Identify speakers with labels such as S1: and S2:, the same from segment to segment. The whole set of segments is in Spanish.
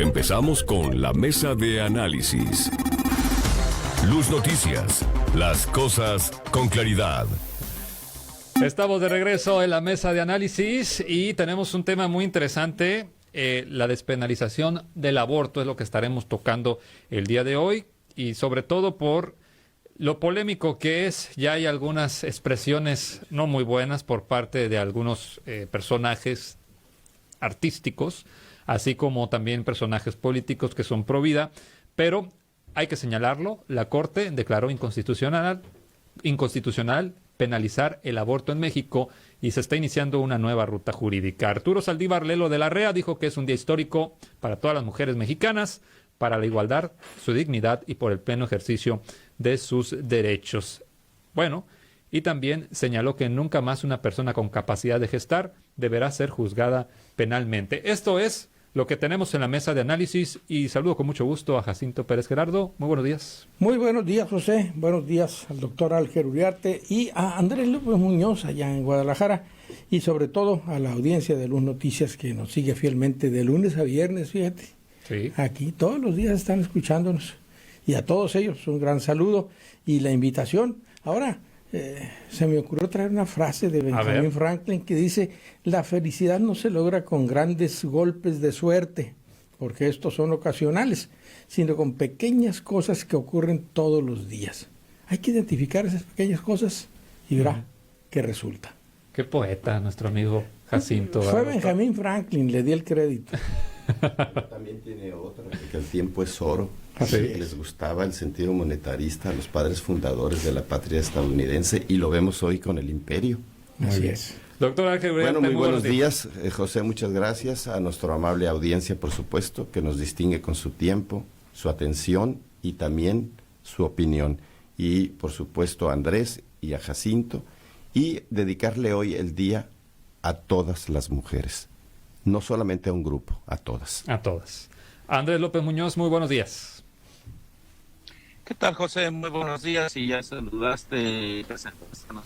S1: Empezamos con la mesa de análisis. Luz Noticias, las cosas con claridad.
S2: Estamos de regreso en la mesa de análisis y tenemos un tema muy interesante, la despenalización del aborto es lo que estaremos tocando el día de hoy y sobre todo por lo polémico que es. Ya hay algunas expresiones no muy buenas por parte de algunos personajes artísticos, así como también personajes políticos que son pro vida, pero hay que señalarlo, la Corte declaró inconstitucional penalizar el aborto en México y se está iniciando una nueva ruta jurídica. Arturo Saldívar Lelo de la Rea dijo que es un día histórico para todas las mujeres mexicanas, para la igualdad, su dignidad y por el pleno ejercicio de sus derechos. Bueno, y también señaló que nunca más una persona con capacidad de gestar deberá ser juzgada penalmente. Esto es lo que tenemos en la mesa de análisis y saludo con mucho gusto a Jacinto Pérez Gerardo. Muy buenos días.
S3: Muy buenos días, José. Buenos días al doctor Ángel Uriarte y a Andrés López Muñoz allá en Guadalajara y sobre todo a la audiencia de Luz Noticias que nos sigue fielmente de lunes a viernes, fíjate.
S2: Sí.
S3: Aquí todos los días están escuchándonos y a todos ellos un gran saludo y la invitación. Ahora, se me ocurrió traer una frase de Benjamin Franklin que dice: la felicidad no se logra con grandes golpes de suerte, porque estos son ocasionales, sino con pequeñas cosas que ocurren todos los días. Hay que identificar esas pequeñas cosas y verá qué resulta.
S2: Qué poeta nuestro amigo Jacinto.
S3: Fue Benjamin Franklin, le di el crédito.
S4: También tiene otra, que el tiempo es oro.
S3: Así
S4: Sí,
S3: es.
S4: les gustaba el sentido monetarista a los padres fundadores de la patria estadounidense y lo vemos hoy con el imperio.
S3: Así es.
S2: Doctor Ángel Uriarte,
S4: Bueno, muy buenos días, José, muchas gracias a nuestra amable audiencia, por supuesto, que nos distingue con su tiempo, su atención y también su opinión. Y, por supuesto, a Andrés y a Jacinto, y dedicarle hoy el día a todas las mujeres, no solamente a un grupo, a todas.
S2: A todas. Andrés López Muñoz, muy buenos días.
S5: ¿Qué tal, José? Muy buenos días y ya saludaste a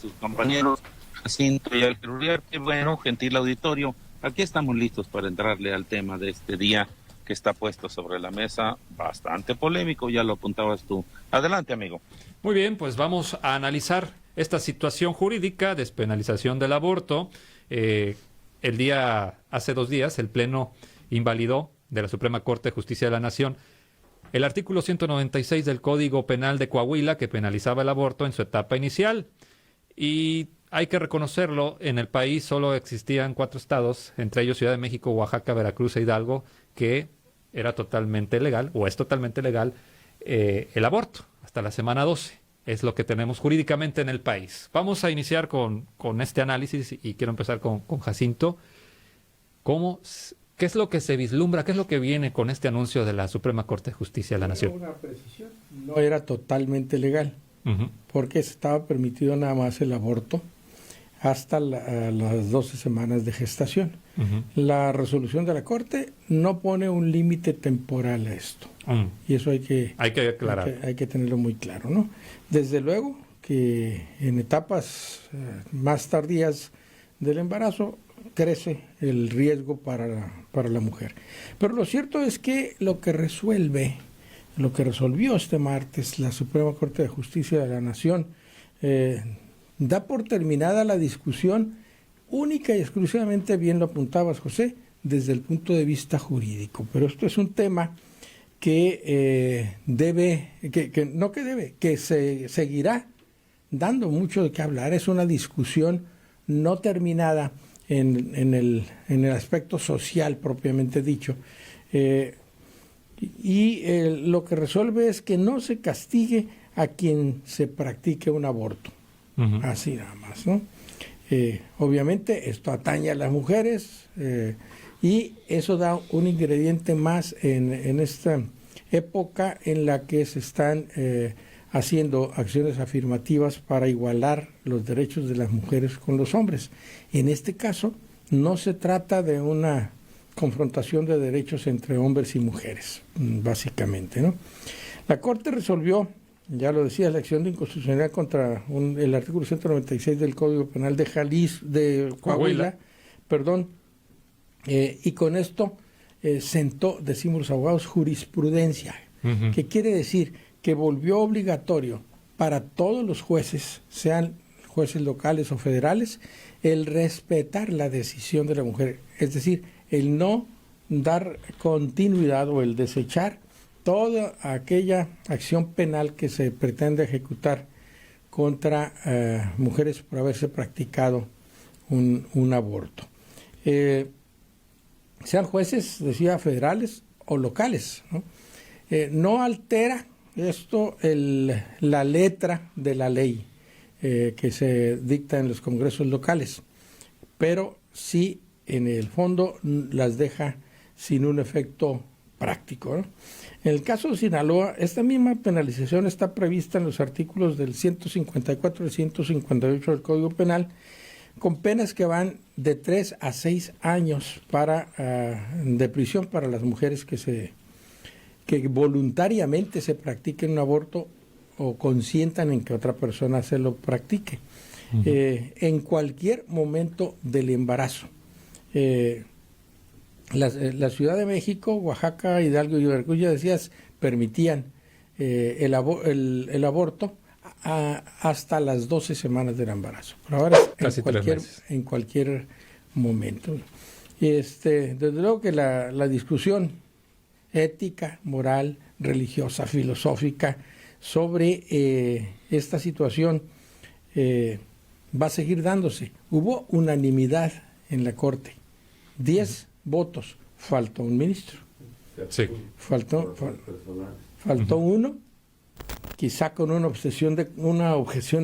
S5: sus compañeros Jacinto y Ángel Uriarte. Bueno, gentil auditorio, aquí estamos listos para entrarle al tema de este día que está puesto sobre la mesa, bastante polémico, ya lo apuntabas tú. Adelante, amigo.
S2: Muy bien, pues vamos a analizar esta situación jurídica, despenalización del aborto. Hace 2 días, el Pleno invalidó de la Suprema Corte de Justicia de la Nación el artículo 196 del Código Penal de Coahuila, que penalizaba el aborto en su etapa inicial. Y hay que reconocerlo, en el país solo existían 4 estados, entre ellos Ciudad de México, Oaxaca, Veracruz e Hidalgo, que era totalmente legal, o es totalmente legal, el aborto, hasta la semana 12. Es lo que tenemos jurídicamente en el país. Vamos a iniciar con este análisis y quiero empezar con Jacinto. ¿Qué es lo que se vislumbra? ¿Qué es lo que viene con este anuncio de la Suprema Corte de Justicia de la Nación?
S3: Una precisión. No era totalmente legal, porque estaba permitido nada más el aborto hasta las 12 semanas de gestación. La resolución de la Corte no pone un límite temporal a esto. Y eso hay que
S2: aclarar.
S3: Hay que tenerlo muy claro, ¿no? Desde luego que en etapas más tardías del embarazo crece el riesgo para la mujer. Pero lo cierto es que lo que resolvió este martes la Suprema Corte de Justicia de la Nación da por terminada la discusión única y exclusivamente, bien lo apuntabas, José, desde el punto de vista jurídico. Pero esto es un tema que se seguirá dando mucho de qué hablar. Es una discusión no terminada en el aspecto social propiamente dicho. Lo que resuelve es que no se castigue a quien se practique un aborto. Así nada más, ¿no? Obviamente esto atañe a las mujeres y eso da un ingrediente más en esta época en la que se están haciendo acciones afirmativas para igualar los derechos de las mujeres con los hombres. En este caso no se trata de una confrontación de derechos entre hombres y mujeres, básicamente, ¿no? La Corte resolvió, ya lo decía, la acción de inconstitucionalidad contra el artículo 196 del Código Penal de Coahuila, y con esto sentó, decimos los abogados, jurisprudencia, que quiere decir que volvió obligatorio para todos los jueces, sean jueces locales o federales, el respetar la decisión de la mujer, es decir, el no dar continuidad o el desechar toda aquella acción penal que se pretende ejecutar contra mujeres por haberse practicado un aborto. Sean jueces, decía, federales o locales, ¿no? No altera esto la letra de la ley que se dicta en los congresos locales, pero sí en el fondo las deja sin un efecto práctico, ¿no? En el caso de Sinaloa, esta misma penalización está prevista en los artículos del 154 y 158 del Código Penal, con penas que van de 3 a 6 años de prisión para las mujeres que voluntariamente se practiquen un aborto o consientan en que otra persona se lo practique, en cualquier momento del embarazo. La Ciudad de México, Oaxaca, Hidalgo y Veracruz, ya decías, permitían el aborto hasta las 12 semanas del embarazo. Pero ahora es en cualquier momento. Desde luego que la discusión ética, moral, religiosa, filosófica sobre esta situación va a seguir dándose. Hubo unanimidad en la Corte. 10 votos. Faltó un ministro.
S2: Sí.
S3: Faltó uno, quizá con una objeción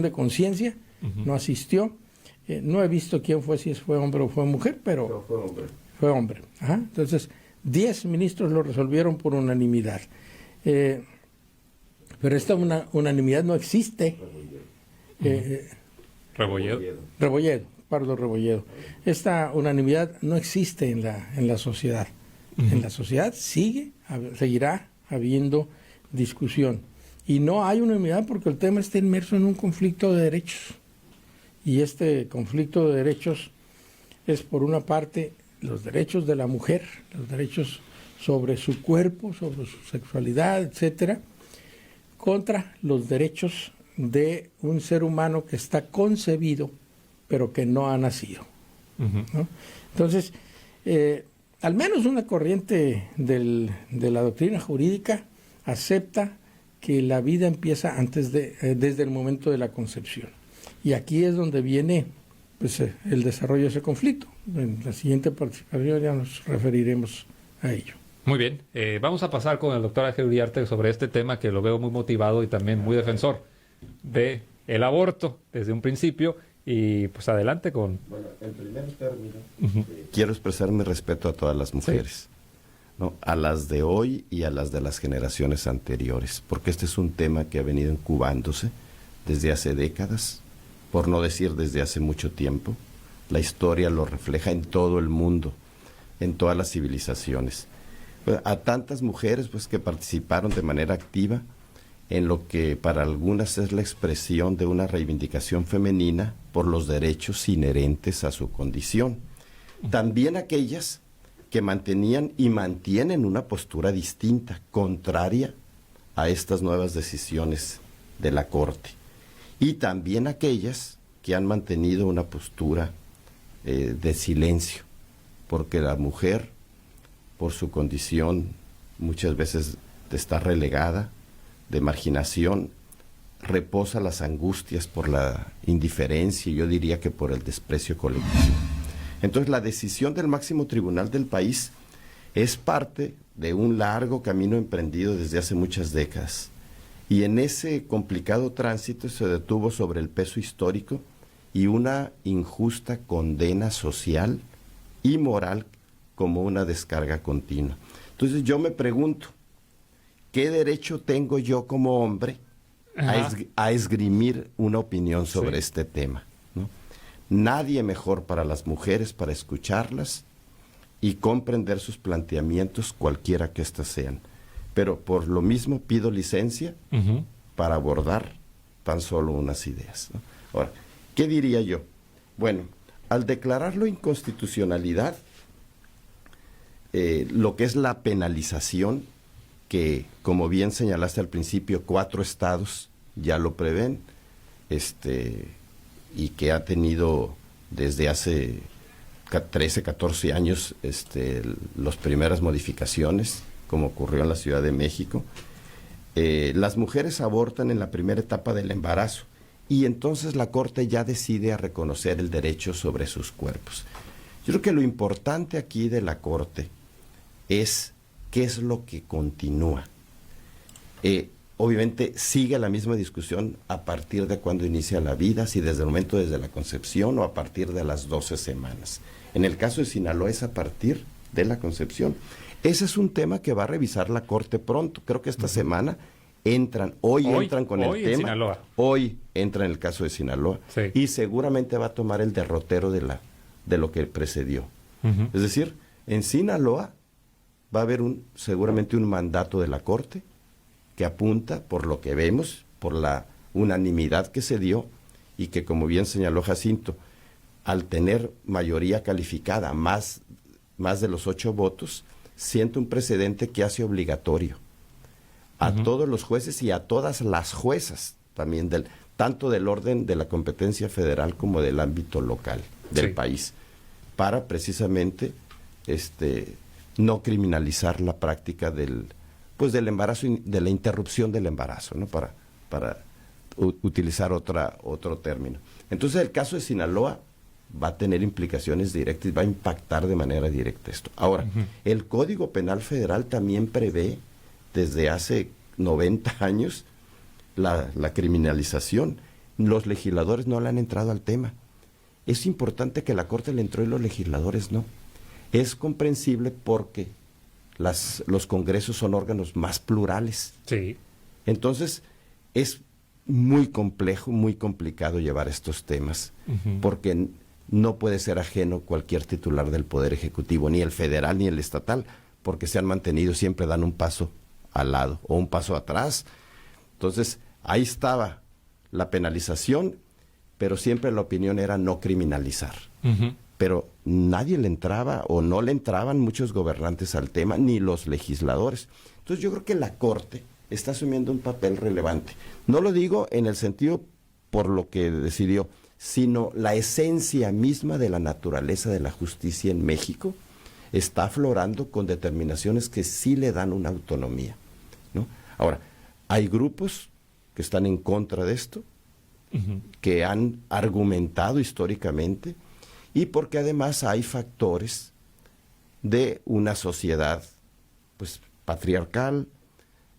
S3: de conciencia, no asistió. No he visto quién fue, si fue hombre o fue mujer, pero fue hombre. Ajá. Entonces, 10 ministros lo resolvieron por unanimidad. Pero esta unanimidad no existe. Rebolledo. Esta unanimidad no existe en la sociedad. En la sociedad seguirá habiendo discusión. Y no hay unanimidad porque el tema está inmerso en un conflicto de derechos. Y este conflicto de derechos es, por una parte, los derechos de la mujer, los derechos sobre su cuerpo, sobre su sexualidad, etcétera, contra los derechos de un ser humano que está concebido pero que no ha nacido, ¿no? Entonces, al menos una corriente de la doctrina jurídica acepta que la vida empieza desde el momento de la concepción. Y aquí es donde viene pues, el desarrollo de ese conflicto. En la siguiente participación ya nos referiremos a ello.
S2: Muy bien, vamos a pasar con el doctor Ángel Uriarte sobre este tema que lo veo muy motivado y también muy defensor de el aborto desde un principio. Y pues adelante con...
S4: Bueno, en primer término, quiero expresar mi respeto a todas las mujeres, ¿no? A las de hoy y a las de las generaciones anteriores, porque este es un tema que ha venido incubándose desde hace décadas, por no decir desde hace mucho tiempo. La historia lo refleja en todo el mundo, en todas las civilizaciones. A tantas mujeres pues que participaron de manera activa en lo que para algunas es la expresión de una reivindicación femenina por los derechos inherentes a su condición. También aquellas que mantenían y mantienen una postura distinta, contraria a estas nuevas decisiones de la Corte. Y también aquellas que han mantenido una postura de silencio, porque la mujer, por su condición, muchas veces está relegada, de marginación, reposa las angustias por la indiferencia y yo diría que por el desprecio colectivo. Entonces la decisión del máximo tribunal del país es parte de un largo camino emprendido desde hace muchas décadas y en ese complicado tránsito se detuvo sobre el peso histórico y una injusta condena social y moral como una descarga continua. Entonces yo me pregunto, ¿qué derecho tengo yo como hombre a esgrimir una opinión sobre este tema, ¿no? Nadie mejor para las mujeres para escucharlas y comprender sus planteamientos cualquiera que éstas sean. Pero por lo mismo pido licencia para abordar tan solo unas ideas, ¿no? Ahora, ¿qué diría yo? Bueno, al declararlo inconstitucionalidad, lo que es la penalización, que como bien señalaste al principio, 4 estados ya lo prevén, y que ha tenido desde hace 13, 14 años las primeras modificaciones, como ocurrió en la Ciudad de México. Las mujeres abortan en la primera etapa del embarazo y entonces la Corte ya decide a reconocer el derecho sobre sus cuerpos. Yo creo que lo importante aquí de la Corte es qué es lo que continúa. Obviamente sigue la misma discusión a partir de cuando inicia la vida, si desde el momento desde la concepción o a partir de las 12 semanas. En el caso de Sinaloa es a partir de la concepción. Ese es un tema que va a revisar la Corte pronto. Creo que esta semana entran con el tema. Sinaloa. Hoy entra en el caso de Sinaloa. Sí. Y seguramente va a tomar el derrotero de lo que precedió. Es decir, en Sinaloa va a haber seguramente un mandato de la Corte que apunta, por lo que vemos, por la unanimidad que se dio, y que, como bien señaló Jacinto, al tener mayoría calificada, más de los 8 votos, siente un precedente que hace obligatorio a todos los jueces y a todas las juezas también, tanto del orden de la competencia federal como del ámbito local del país, para precisamente no criminalizar la práctica del embarazo, de la interrupción del embarazo, ¿no? Para utilizar otro término. Entonces el caso de Sinaloa va a tener implicaciones directas, va a impactar de manera directa esto. Ahora, el Código Penal Federal también prevé desde hace 90 años la criminalización. Los legisladores no le han entrado al tema. Es importante que la Corte le entró y los legisladores no. Es comprensible porque los congresos son órganos más plurales. Sí. Entonces, es muy complejo, muy complicado llevar estos temas, porque no puede ser ajeno cualquier titular del Poder Ejecutivo, ni el federal ni el estatal, porque se han mantenido, siempre dan un paso al lado o un paso atrás. Entonces, ahí estaba la penalización, pero siempre la opinión era no criminalizar. Pero nadie le entraba o no le entraban muchos gobernantes al tema, ni los legisladores. Entonces yo creo que la Corte está asumiendo un papel relevante. No lo digo en el sentido por lo que decidió, sino la esencia misma de la naturaleza de la justicia en México está aflorando con determinaciones que sí le dan una autonomía, ¿no? Ahora, hay grupos que están en contra de esto, que han argumentado históricamente, y porque además hay factores de una sociedad patriarcal,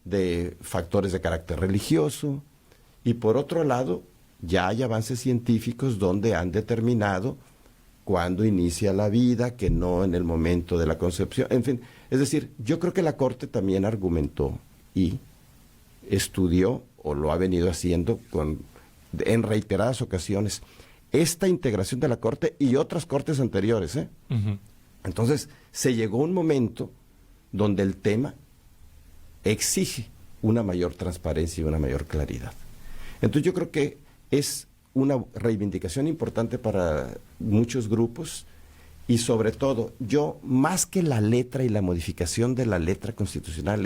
S4: de factores de carácter religioso, y por otro lado ya hay avances científicos donde han determinado cuándo inicia la vida, que no en el momento de la concepción, en fin. Es decir, yo creo que la Corte también argumentó y estudió, o lo ha venido haciendo en reiteradas ocasiones, esta integración de la Corte y otras cortes anteriores. Entonces, se llegó un momento donde el tema exige una mayor transparencia y una mayor claridad. Entonces, yo creo que es una reivindicación importante para muchos grupos, y sobre todo, yo, más que la letra y la modificación de la letra constitucional,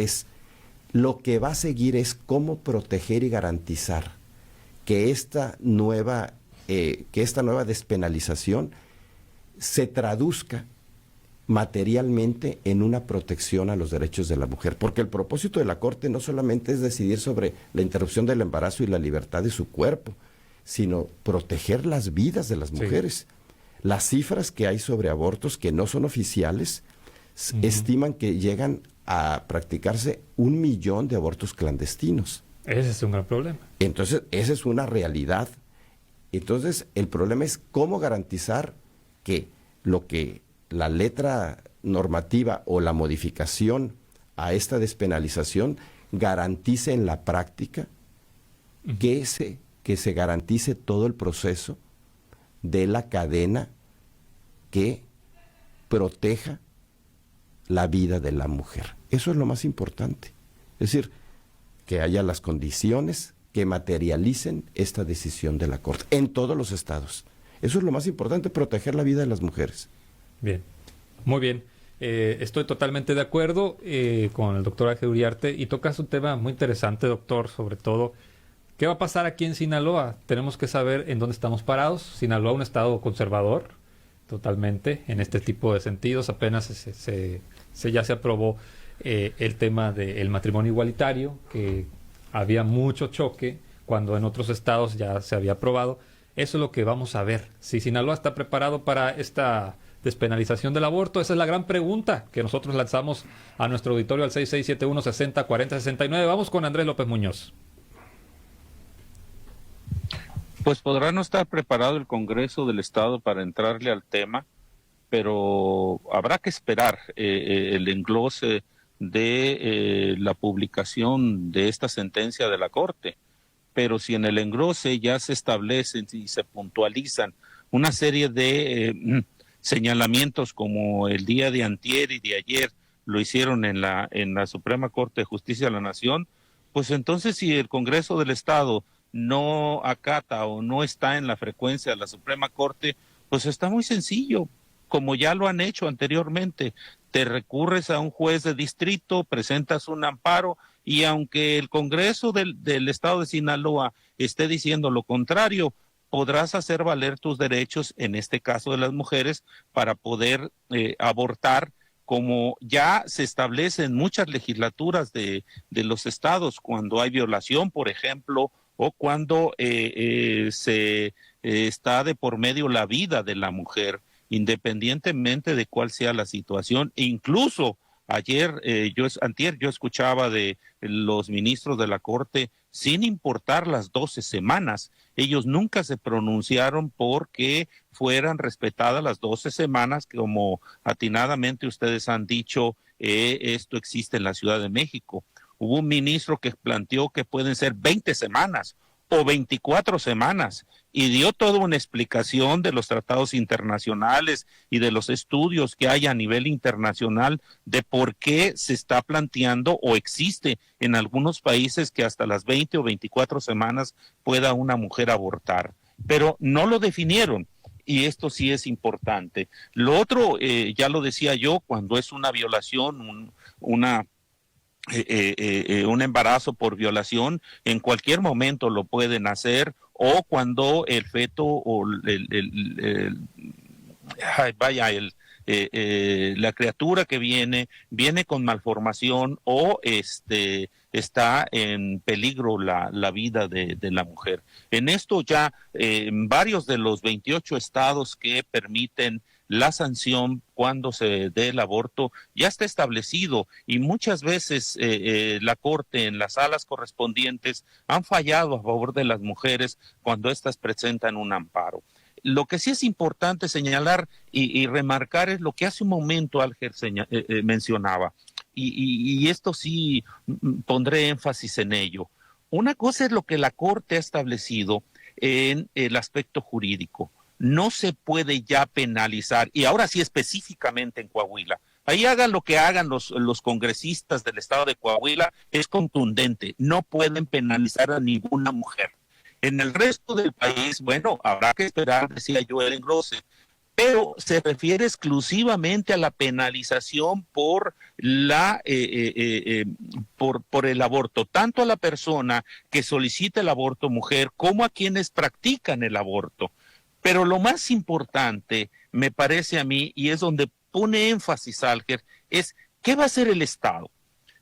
S4: lo que va a seguir es cómo proteger y garantizar que esta nueva despenalización se traduzca materialmente en una protección a los derechos de la mujer, porque el propósito de la Corte no solamente es decidir sobre la interrupción del embarazo y la libertad de su cuerpo, sino proteger las vidas de las mujeres. Las cifras que hay sobre abortos que no son oficiales estiman que llegan a practicarse 1 millón de abortos clandestinos.
S2: Ese es un gran problema.
S4: Entonces, esa es una realidad. Entonces, el problema es cómo garantizar que lo que la letra normativa o la modificación a esta despenalización garantice en la práctica, que se garantice todo el proceso de la cadena que proteja la vida de la mujer. Eso es lo más importante. Es decir, que haya las condiciones que materialicen esta decisión de la Corte en todos los estados. Eso es lo más importante, proteger la vida de las mujeres.
S2: Bien, muy bien. Estoy totalmente de acuerdo con el doctor Ángel Uriarte, y tocas un tema muy interesante, doctor, sobre todo, ¿qué va a pasar aquí en Sinaloa? Tenemos que saber en dónde estamos parados. Sinaloa, un estado conservador, totalmente, en este tipo de sentidos. Apenas ya se aprobó el tema del matrimonio igualitario, que había mucho choque cuando en otros estados ya se había aprobado. Eso es lo que vamos a ver. Si Sinaloa está preparado para esta despenalización del aborto, esa es la gran pregunta que nosotros lanzamos a nuestro auditorio al 6671-6040-69. Vamos con Andrés López Muñoz.
S5: Pues podrá no estar preparado el Congreso del Estado para entrarle al tema, pero habrá que esperar el englose de la publicación de esta sentencia de la Corte. Pero si en el englose ya se establecen y se puntualizan una serie de señalamientos, como el día de antier y de ayer lo hicieron en la Suprema Corte de Justicia de la Nación, pues entonces si el Congreso del Estado no acata o no está en la frecuencia de la Suprema Corte, pues está muy sencillo, como ya lo han hecho anteriormente. Te recurres a un juez de distrito, presentas un amparo, y aunque el Congreso del Estado de Sinaloa esté diciendo lo contrario, podrás hacer valer tus derechos, en este caso de las mujeres, para poder abortar, como ya se establece en muchas legislaturas de los estados, cuando hay violación, por ejemplo, o cuando se está de por medio la vida de la mujer, independientemente de cuál sea la situación. E incluso antier yo escuchaba de los ministros de la Corte, sin importar las 12 semanas, ellos nunca se pronunciaron porque fueran respetadas las 12 semanas, como atinadamente ustedes han dicho, esto existe en la Ciudad de México. Hubo un ministro que planteó que pueden ser 20 semanas o 24 semanas, y dio toda una explicación de los tratados internacionales y de los estudios que hay a nivel internacional de por qué se está planteando o existe en algunos países que hasta las 20 o 24 semanas pueda una mujer abortar. Pero no lo definieron, y esto sí es importante. Lo otro, ya lo decía yo, cuando es una violación, un embarazo por violación, en cualquier momento lo pueden hacer, o cuando el feto o la criatura que viene con malformación, o está en peligro la vida de la mujer. En esto ya varios de los 28 estados que permiten la sanción cuando se dé el aborto ya está establecido, y muchas veces la Corte en las salas correspondientes han fallado a favor de las mujeres cuando éstas presentan un amparo. Lo que sí es importante señalar y remarcar es lo que hace un momento Alger mencionaba, y esto sí pondré énfasis en ello. Una cosa es lo que la Corte ha establecido en el aspecto jurídico. No se puede ya penalizar, y ahora sí específicamente en Coahuila. Ahí hagan lo que hagan los congresistas del estado de Coahuila, es contundente, no pueden penalizar a ninguna mujer. En el resto del país, bueno, habrá que esperar, decía yo, el engrose, pero se refiere exclusivamente a la penalización por por el aborto, tanto a la persona que solicita el aborto, mujer, como a quienes practican el aborto. Pero lo más importante, me parece a mí, y es donde pone énfasis Alger, es ¿qué va a hacer el Estado?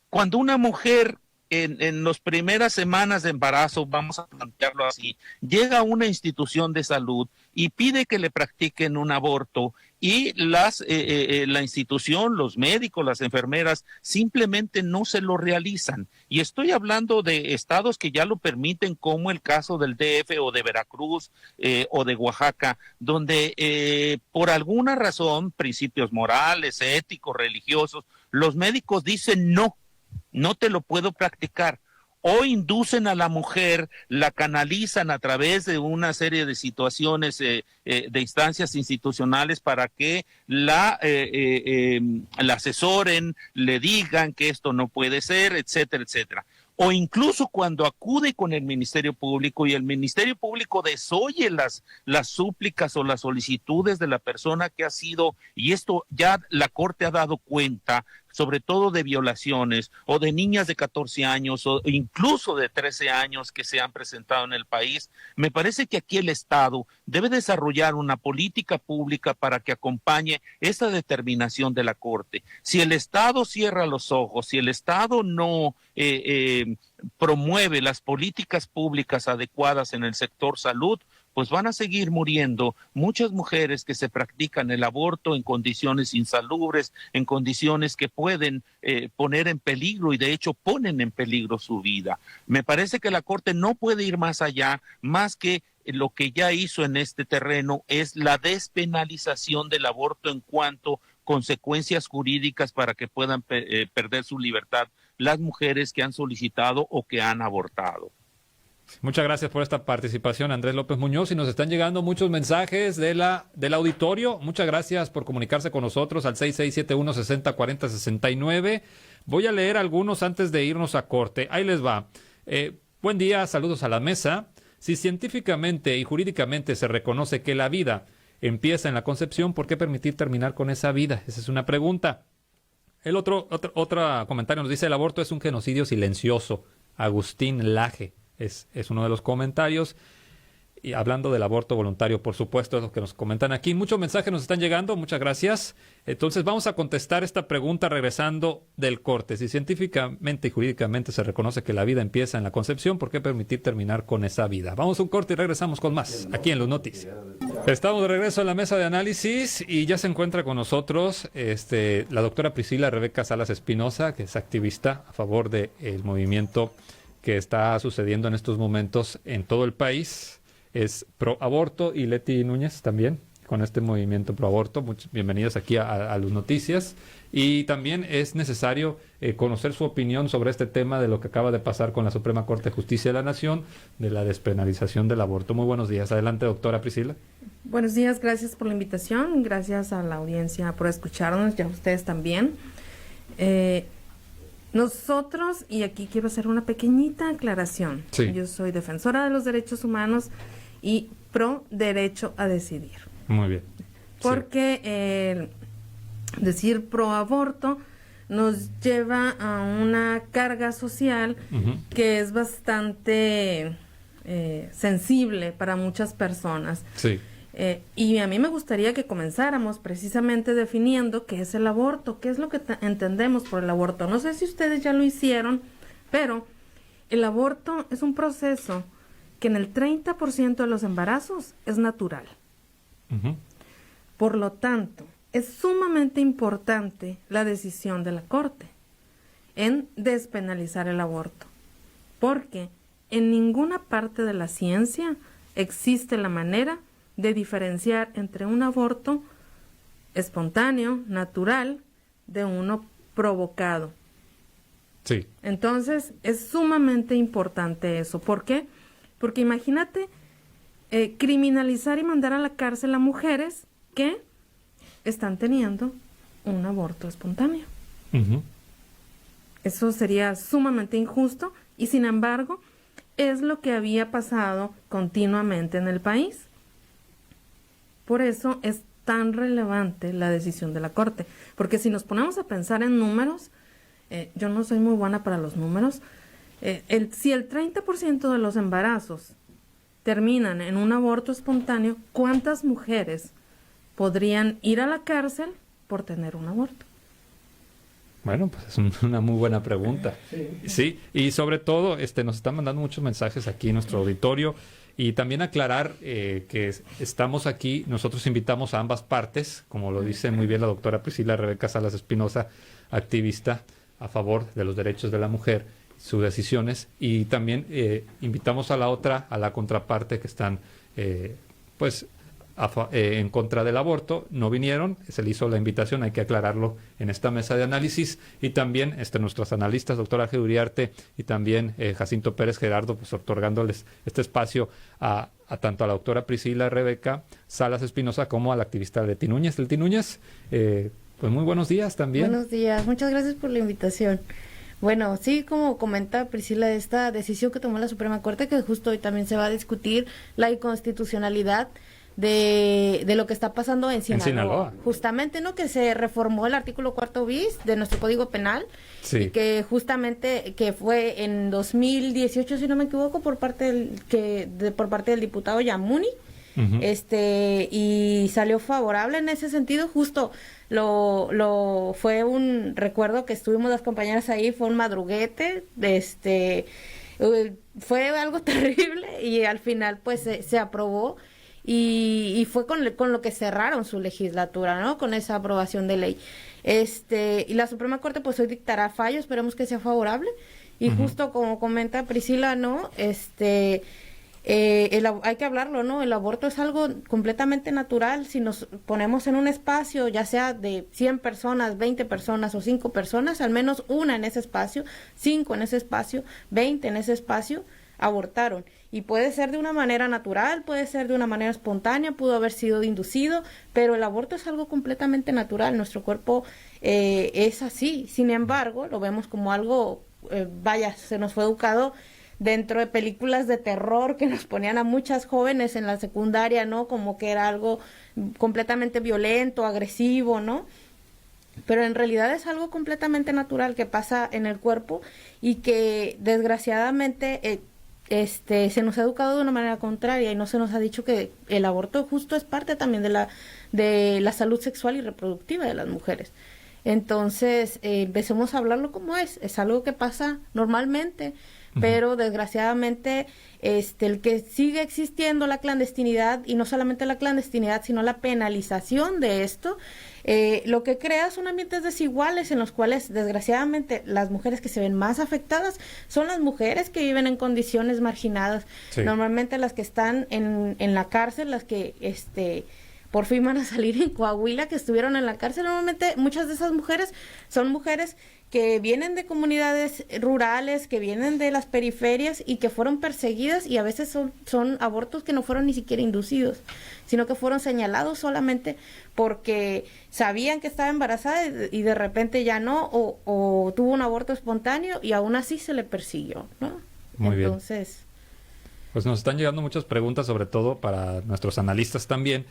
S5: Cuando una mujer en las primeras semanas de embarazo, vamos a plantearlo así, llega a una institución de salud y pide que le practiquen un aborto, y la institución, los médicos, las enfermeras, simplemente no se lo realizan. Y estoy hablando de estados que ya lo permiten, como el caso del DF o de Veracruz o de Oaxaca, donde por alguna razón, principios morales, éticos, religiosos, los médicos dicen no te lo puedo practicar. O inducen a la mujer, la canalizan a través de una serie de situaciones, de instancias institucionales, para que la asesoren, le digan que esto no puede ser, etcétera, etcétera. o incluso cuando acude con el Ministerio Público y el Ministerio Público desoye las súplicas o las solicitudes de la persona que ha sido, y esto ya la Corte ha dado cuenta, sobre todo de violaciones o de niñas de 14 años o incluso de 13 años que se han presentado en el país, me parece que aquí el Estado debe desarrollar una política pública para que acompañe esta determinación de la Corte. Si el Estado cierra los ojos, si el Estado no promueve las políticas públicas adecuadas en el sector salud, pues van a seguir muriendo muchas mujeres que se practican el aborto en condiciones insalubres, en condiciones que pueden poner en peligro y de hecho ponen en peligro su vida. Me parece que la Corte no puede ir más allá, más que lo que ya hizo en este terreno es la despenalización del aborto en cuanto consecuencias jurídicas para que puedan perder su libertad las mujeres que han solicitado o que han abortado.
S2: Muchas gracias por esta participación, Andrés López Muñoz, y nos están llegando muchos mensajes del auditorio. Muchas gracias por comunicarse con nosotros al 6671-6040-69. Voy a leer algunos antes de irnos a corte. Ahí les va. Buen día, saludos a la mesa. Si científicamente y jurídicamente se reconoce que la vida empieza en la concepción, ¿por qué permitir terminar con esa vida? Esa es una pregunta. El otro comentario nos dice: el aborto es un genocidio silencioso. Agustín Laje es uno de los comentarios. Y hablando del aborto voluntario, por supuesto, es lo que nos comentan aquí. Muchos mensajes nos están llegando, muchas gracias. Entonces vamos a contestar esta pregunta regresando del corte. Si científicamente y jurídicamente se reconoce que la vida empieza en la concepción, ¿por qué permitir terminar con esa vida? Vamos a un corte y regresamos con más, aquí en Luz Noticias. Estamos de regreso en la mesa de análisis y ya se encuentra con nosotros la doctora Priscila Rebeca Salas Espinosa, que es activista a favor del movimiento que está sucediendo en estos momentos en todo el país. Es pro aborto, y Leti Núñez también con este movimiento pro aborto. Bienvenidos aquí a Luz Noticias. Y también es necesario conocer su opinión sobre este tema de lo que acaba de pasar con la Suprema Corte de Justicia de la Nación, de la despenalización del aborto. Muy buenos días. Adelante, doctora Priscila.
S6: Buenos días, gracias por la invitación, gracias a la audiencia por escucharnos y a ustedes también. Nosotros, y aquí quiero hacer una pequeñita aclaración,
S2: sí.
S6: Yo soy defensora de los derechos humanos y pro derecho a decidir.
S2: Muy bien.
S6: Porque decir pro aborto nos lleva a una carga social que es bastante sensible para muchas personas.
S2: Sí.
S6: Y a mí me gustaría que comenzáramos precisamente definiendo qué es el aborto, qué es lo que entendemos por el aborto. No sé si ustedes ya lo hicieron, pero el aborto es un proceso que en el 30% de los embarazos es natural. Por lo tanto, es sumamente importante la decisión de la Corte en despenalizar el aborto, porque en ninguna parte de la ciencia existe la manera de diferenciar entre un aborto espontáneo, natural, de uno provocado.
S2: Sí.
S6: Entonces, es sumamente importante eso. ¿Por qué? Porque imagínate criminalizar y mandar a la cárcel a mujeres que están teniendo un aborto espontáneo. Eso sería sumamente injusto y, sin embargo, es lo que había pasado continuamente en el país. Por eso es tan relevante la decisión de la Corte, porque si nos ponemos a pensar en números, yo no soy muy buena para los números, si el 30% de los embarazos terminan en un aborto espontáneo, ¿cuántas mujeres podrían ir a la cárcel por tener un aborto?
S2: Bueno, pues es una muy buena pregunta. Sí, y sobre todo nos están mandando muchos mensajes aquí en nuestro auditorio. Y también aclarar que estamos aquí, nosotros invitamos a ambas partes, como lo dice muy bien la doctora Priscila Rebeca Salas Espinosa, activista a favor de los derechos de la mujer, sus decisiones, y también invitamos a la contraparte que están en contra del aborto. No vinieron, se le hizo la invitación, hay que aclararlo en esta mesa de análisis, y también nuestros analistas, doctora Ángel Uriarte y también Jacinto Pérez Gerardo, pues otorgándoles este espacio a tanto a la doctora Priscila Rebeca Salas Espinosa como a la activista Leti Núñez. Leti Núñez, pues muy buenos días también.
S7: Buenos días, muchas gracias por la invitación. Bueno, sí, como comenta Priscila, esta decisión que tomó la Suprema Corte, que justo hoy también se va a discutir la inconstitucionalidad de lo que está pasando en Sinaloa. Justamente, ¿no? Que se reformó el artículo 4 bis de nuestro Código Penal,
S2: Sí.
S7: y que justamente que fue en 2018, si no me equivoco, por parte del diputado Yamuni.
S2: Ujú.
S7: Y salió favorable en ese sentido. Justo fue un recuerdo que estuvimos las compañeras ahí, fue un madruguete, fue algo terrible, y al final pues se aprobó, y fue con lo que cerraron su legislatura, ¿no? Con esa aprobación de ley. Y la Suprema Corte pues hoy dictará fallo, esperemos que sea favorable, y justo como comenta Priscila, ¿no? Hay que hablarlo, ¿no? El aborto es algo completamente natural. Si nos ponemos en un espacio, ya sea de 100 personas, 20 personas o 5 personas, al menos una en ese espacio, 5 en ese espacio, 20 en ese espacio, abortaron. Y puede ser de una manera natural, puede ser de una manera espontánea, pudo haber sido inducido, pero el aborto es algo completamente natural. Nuestro cuerpo es así. Sin embargo, lo vemos como algo, se nos fue educado dentro de películas de terror que nos ponían a muchas jóvenes en la secundaria, ¿no? Como que era algo completamente violento, agresivo, ¿no? Pero en realidad es algo completamente natural que pasa en el cuerpo, y que desgraciadamente se nos ha educado de una manera contraria, y no se nos ha dicho que el aborto justo es parte también de la salud sexual y reproductiva de las mujeres. Entonces, empecemos a hablarlo como es algo que pasa normalmente, pero desgraciadamente el que sigue existiendo la clandestinidad, y no solamente la clandestinidad, sino la penalización de esto, lo que crea son ambientes desiguales en los cuales desgraciadamente las mujeres que se ven más afectadas son las mujeres que viven en condiciones marginadas. Sí. Normalmente las que están en la cárcel, las que por fin van a salir en Coahuila, que estuvieron en la cárcel, normalmente muchas de esas mujeres son mujeres que vienen de comunidades rurales, que vienen de las periferias y que fueron perseguidas, y a veces son abortos que no fueron ni siquiera inducidos, sino que fueron señalados solamente porque sabían que estaba embarazada y de repente ya no, o tuvo un aborto espontáneo y aún así se le persiguió, ¿no?
S2: Muy
S7: Entonces,
S2: bien. Pues nos están llegando muchas preguntas, sobre todo para nuestros analistas también.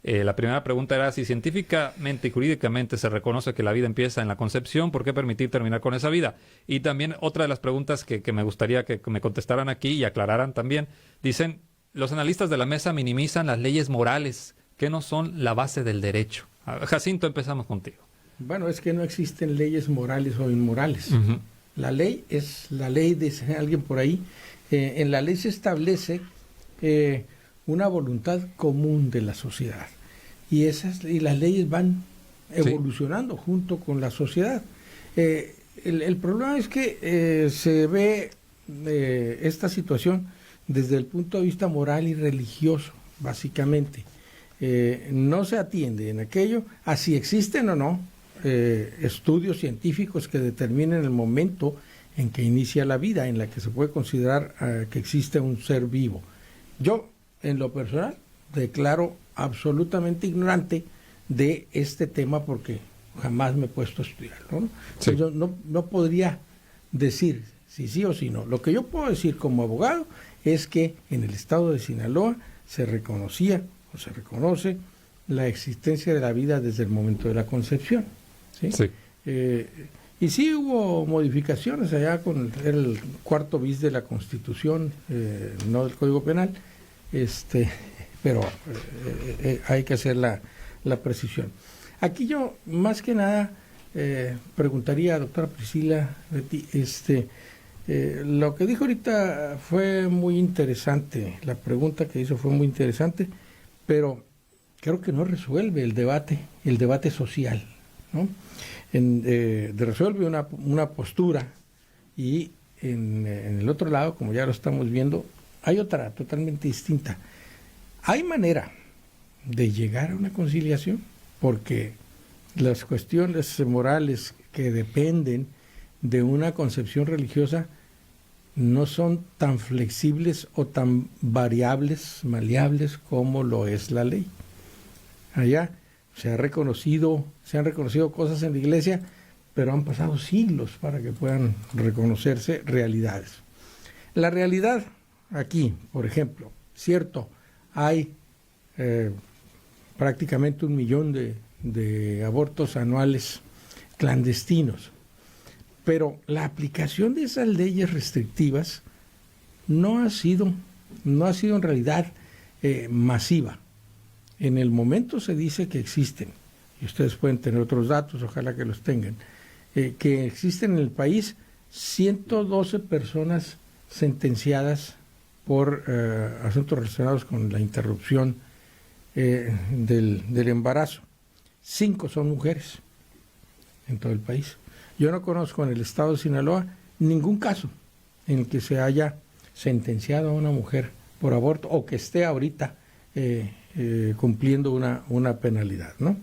S2: La primera pregunta era: si científicamente y jurídicamente se reconoce que la vida empieza en la concepción, ¿por qué permitir terminar con esa vida? Y también otra de las preguntas que me gustaría que me contestaran aquí y aclararan también, dicen: los analistas de la mesa minimizan las leyes morales, que no son la base del derecho. Jacinto, empezamos contigo.
S3: Bueno, es que no existen leyes morales o inmorales. La ley es la ley, dice alguien por ahí. En la ley se establece una voluntad común de la sociedad, y las leyes van evolucionando junto con la sociedad. El problema es que se ve esta situación desde el punto de vista moral y religioso, básicamente. No se atiende en aquello a si existen o no estudios científicos que determinen el momento en que inicia la vida, en la que se puede considerar que existe un ser vivo. Yo, en lo personal, declaro absolutamente ignorante de este tema, porque jamás me he puesto a estudiarlo, ¿no? Sí. Yo no podría decir si sí o si no. Lo que yo puedo decir como abogado es que en el estado de Sinaloa se reconocía o se reconoce la existencia de la vida desde el momento de la concepción, ¿sí? Sí. Y sí hubo modificaciones allá con el 4 bis de la Constitución, no del Código Penal, pero hay que hacer la precisión. Aquí yo, más que nada, preguntaría, doctora Priscila, lo que dijo ahorita fue muy interesante, la pregunta que hizo fue muy interesante, pero creo que no resuelve el debate social, ¿no? Resuelve una postura, y en el otro lado, como ya lo estamos viendo, hay otra totalmente distinta. ¿Hay manera de llegar a una conciliación? Porque las cuestiones morales que dependen de una concepción religiosa no son tan flexibles o tan maleables como lo es la ley. Allá se han reconocido cosas en la iglesia, pero han pasado siglos para que puedan reconocerse realidades. La realidad aquí, por ejemplo, cierto, hay prácticamente 1 millón de abortos anuales clandestinos, pero la aplicación de esas leyes restrictivas no ha sido en realidad masiva. En el momento se dice que existen, y ustedes pueden tener otros datos, ojalá que los tengan, que existen en el país 112 personas sentenciadas por asuntos relacionados con la interrupción del embarazo. 5 son mujeres en todo el país. Yo no conozco en el estado de Sinaloa ningún caso en el que se haya sentenciado a una mujer por aborto o que esté ahorita cumpliendo una penalidad, ¿no?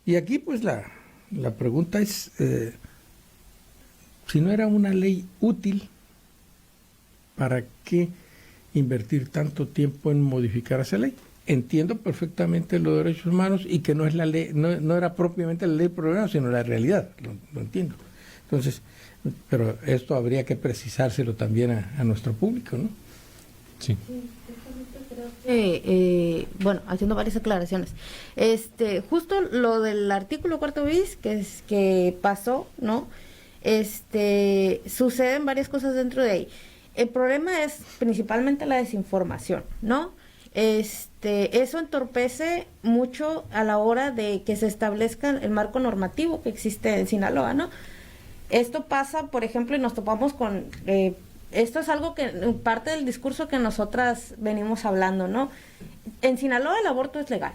S3: Y aquí pues la pregunta es si no era una ley útil, ¿para qué invertir tanto tiempo en modificar esa ley? Entiendo perfectamente los derechos humanos y que no es la ley, no era propiamente la ley del problema, sino la realidad, lo entiendo. Entonces, pero esto habría que precisárselo también a nuestro público, ¿no?
S2: Sí.
S7: Bueno, haciendo varias aclaraciones. Justo lo del artículo 4 bis que pasó, ¿no? Suceden varias cosas dentro de ahí. El problema es principalmente la desinformación, ¿no? Eso entorpece mucho a la hora de que se establezca el marco normativo que existe en Sinaloa, ¿no? Esto pasa, por ejemplo, y nos topamos con... esto es algo que parte del discurso que nosotras venimos hablando, ¿no? En Sinaloa el aborto es legal,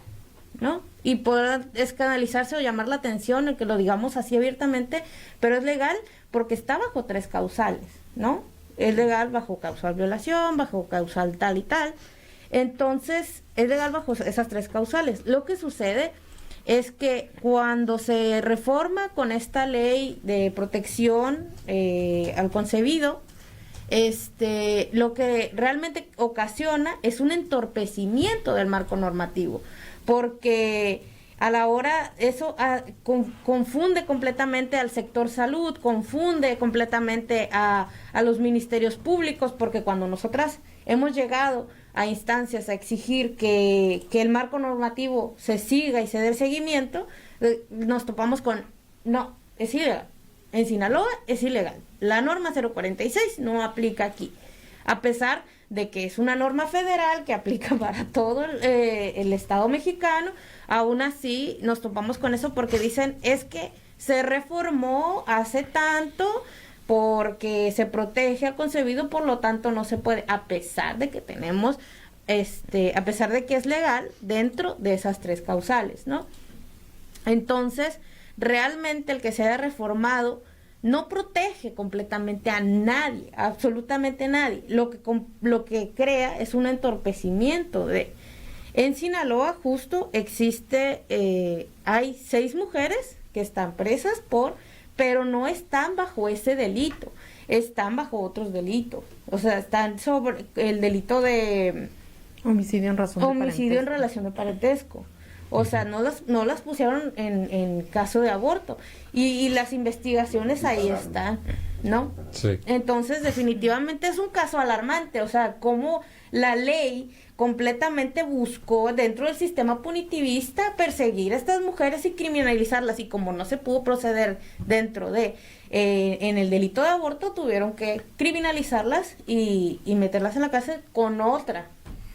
S7: ¿no? Y podrá escandalizarse o llamar la atención el que lo digamos así abiertamente, pero es legal porque está bajo 3 causales, ¿no? Es legal bajo causal violación, bajo causal tal y tal. Entonces, es legal bajo esas 3 causales. Lo que sucede es que cuando se reforma con esta ley de protección al concebido, lo que realmente ocasiona es un entorpecimiento del marco normativo, porque a la hora eso confunde completamente al sector salud, confunde completamente a los ministerios públicos, porque cuando nosotras hemos llegado a instancias a exigir que el marco normativo se siga y se dé el seguimiento, nos topamos con, no, es ilegal. En Sinaloa es ilegal. La norma 046 no aplica aquí, a pesar de que es una norma federal que aplica para todo el Estado mexicano. Aún así nos topamos con eso porque dicen es que se reformó hace tanto porque se protege al concebido, por lo tanto no se puede, a pesar de que tenemos, a pesar de que es legal dentro de esas 3 causales, ¿no? Entonces, realmente el que se haya reformado no protege completamente a nadie, absolutamente nadie. Lo que crea es un entorpecimiento de... En Sinaloa justo existe, hay 6 mujeres que están presas pero no están bajo ese delito, están bajo otros delitos. O sea, están sobre el delito de...
S6: Homicidio en
S7: relación de parentesco. O sea, no las pusieron en caso de aborto. Y las investigaciones ahí están, ¿no?
S2: Sí.
S7: Entonces, definitivamente es un caso alarmante. O sea, cómo la ley completamente buscó dentro del sistema punitivista perseguir a estas mujeres y criminalizarlas. Y como no se pudo proceder dentro de... en el delito de aborto, tuvieron que criminalizarlas y meterlas en la cárcel con otra,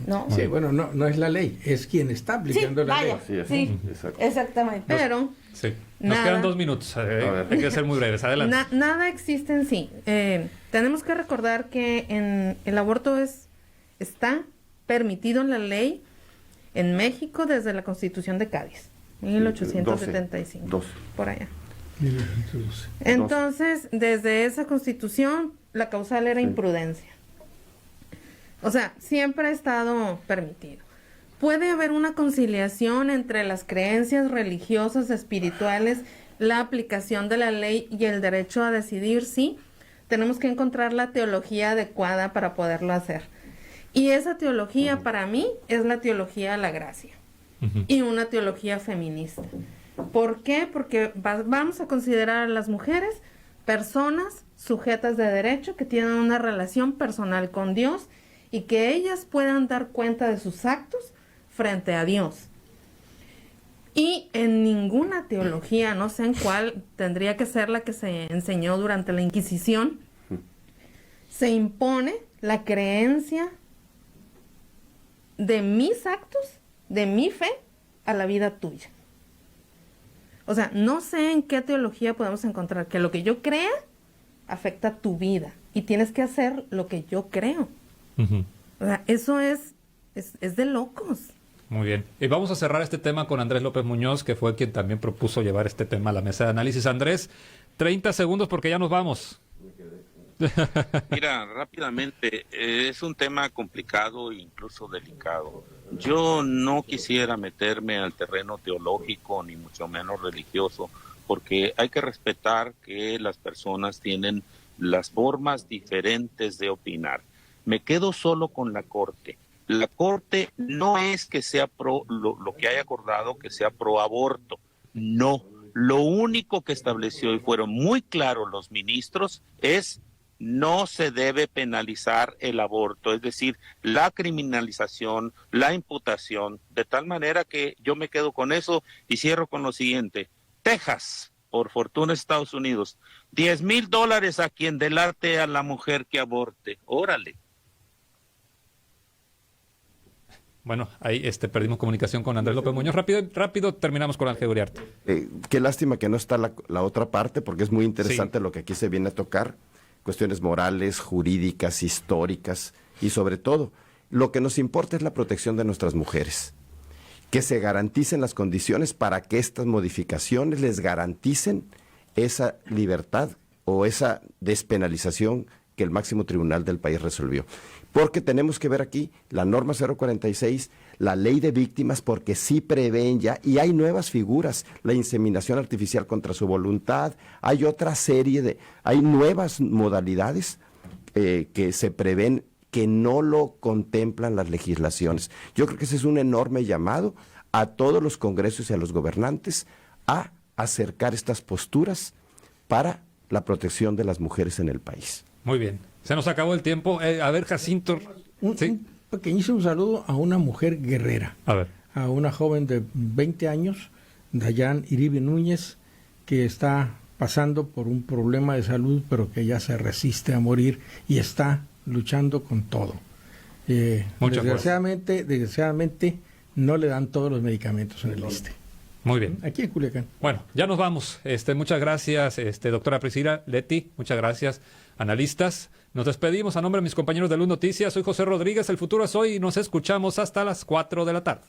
S7: ¿no?
S3: Sí, bueno, no es la ley, es quien está aplicando la ley.
S7: Sí, exactamente.
S6: Pero
S2: Sí. Nos quedan 2 minutos. Hay que ser muy breves. Adelante.
S6: Nada existe en sí. Tenemos que recordar que el aborto está permitido en la ley en México desde la Constitución de Cádiz, 1875.
S4: 12.
S6: Por allá.
S3: 1912.
S6: Entonces, desde esa Constitución, la causal era imprudencia. O sea, siempre ha estado permitido. Puede haber una conciliación entre las creencias religiosas, espirituales, la aplicación de la ley y el derecho a decidir, sí. Tenemos que encontrar la teología adecuada para poderlo hacer. Y esa teología para mí es la teología de la gracia y una teología feminista. ¿Por qué? Porque vamos a considerar a las mujeres personas sujetas de derecho que tienen una relación personal con Dios y que ellas puedan dar cuenta de sus actos frente a Dios. Y en ninguna teología, no sé en cuál, tendría que ser la que se enseñó durante la Inquisición, se impone la creencia de mis actos, de mi fe, a la vida tuya. O sea, no sé en qué teología podemos encontrar que lo que yo crea afecta tu vida y tienes que hacer lo que yo creo. O sea, eso es de locos.
S2: Muy bien. Y vamos a cerrar este tema con Andrés López Muñoz, que fue quien también propuso llevar este tema a la mesa de análisis. Andrés, 30 segundos porque ya nos vamos.
S5: Mira, rápidamente, es un tema complicado e incluso delicado. Yo no quisiera meterme al terreno teológico ni mucho menos religioso, porque hay que respetar que las personas tienen las formas diferentes de opinar. Me quedo solo con la Corte. La Corte no es que sea lo que haya acordado que sea pro aborto, no. Lo único que estableció, y fueron muy claros los ministros, es no se debe penalizar el aborto, es decir, la criminalización, la imputación, de tal manera que yo me quedo con eso y cierro con lo siguiente. Texas, por fortuna Estados Unidos, $10,000 a quien delate a la mujer que aborte. Órale.
S2: Bueno, ahí perdimos comunicación con Andrés López Muñoz. Rápido terminamos con Ángel Uriarte.
S4: Qué lástima que no está la otra parte, porque es muy interesante lo que aquí se viene a tocar. Cuestiones morales, jurídicas, históricas y sobre todo, lo que nos importa es la protección de nuestras mujeres. Que se garanticen las condiciones para que estas modificaciones les garanticen esa libertad o esa despenalización que el máximo tribunal del país resolvió. Porque tenemos que ver aquí la norma 046, la ley de víctimas, porque sí prevén ya, y hay nuevas figuras, la inseminación artificial contra su voluntad, hay otra serie hay nuevas modalidades que se prevén que no lo contemplan las legislaciones. Yo creo que ese es un enorme llamado a todos los congresos y a los gobernantes a acercar estas posturas para la protección de las mujeres en el país.
S2: Muy bien. Se nos acabó el tiempo. A ver, Jacinto.
S3: Un pequeñísimo saludo a una mujer guerrera.
S2: A ver.
S3: A una joven de 20 años, Dayan Iribe Núñez, que está pasando por un problema de salud, pero que ya se resiste a morir y está luchando con todo. Desgraciadamente no le dan todos los medicamentos en el ISSSTE.
S2: Muy bien.
S3: Aquí en Culiacán.
S2: Bueno, ya nos vamos. Muchas gracias, doctora Priscila Leti. Muchas gracias, analistas. Nos despedimos a nombre de mis compañeros de Luz Noticias. Soy José Rodríguez. El futuro es hoy y nos escuchamos hasta las 4 de la tarde.